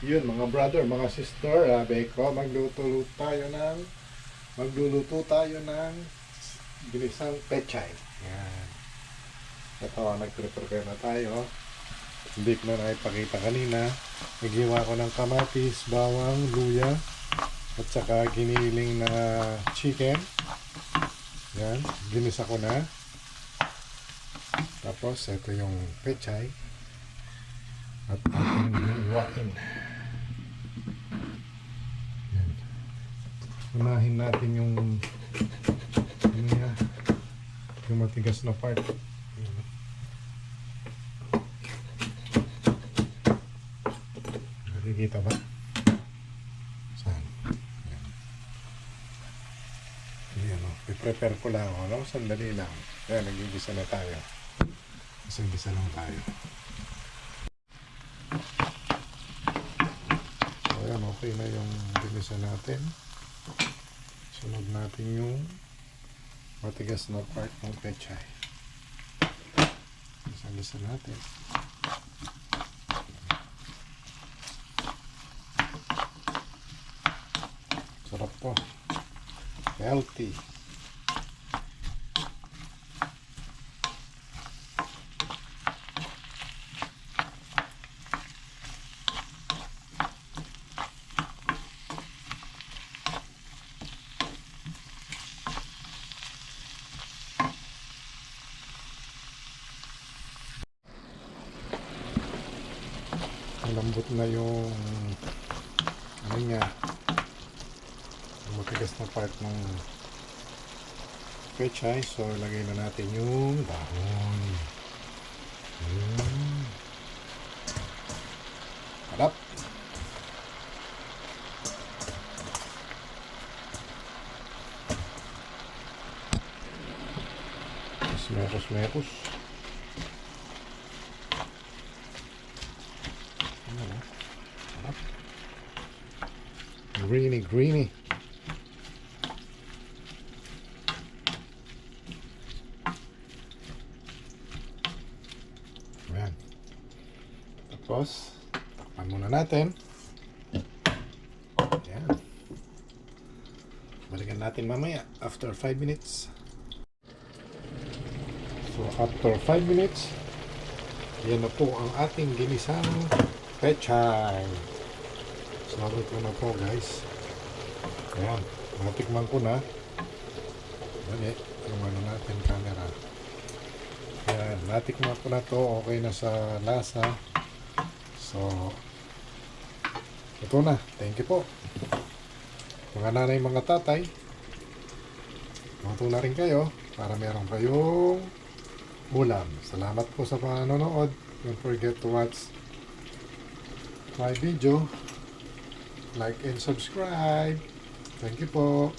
Yun mga brother, mga sister, sabi ko magluluto tayo ng ginisang pechay. Yan. Ito, nagprepare na tayo. Hindi ko na naipakita kanina. Naghiwa ko ng kamatis, bawang, luya, at saka giniling na chicken. Yan, ginisa ko na. Tapos, ito yung pechay. At ating hiwain. Yan. Unahin natin yung yung matigas na part. Nakikita ba? Saan? Yan. Yan o. I-prepare ko lang. Ano? Sandali lang. Yan, nagigisa na tayo. Isang-gisa lang tayo. So, yan. Okay na yung ginisa natin. Sunod natin yung matigas na part ng pechay. Isang-gisa natin. Sarap to. Healthy. Malambot na yung ano niya, yung matigas na part ng pechay. So lagay na natin yung dahon. Harap. Mekos. Greeny. Ayan. Tapos, takpan muna natin. Ayan. Balikan natin mamaya after 5 minutes. So, after 5 minutes, yan na po ang ating ginisang pechay. Sabi ko na po guys. Ayan, natikman ko na. Dali, yung ano natin camera. Ayan, natikman ko na to. Okay na sa lasa. So, ito na. Thank you po. Mga nanay, mga tatay, luto na rin kayo para meron kayong ulam. Salamat po sa panonood. Don't forget to watch my video. Like and subscribe. Thank you po.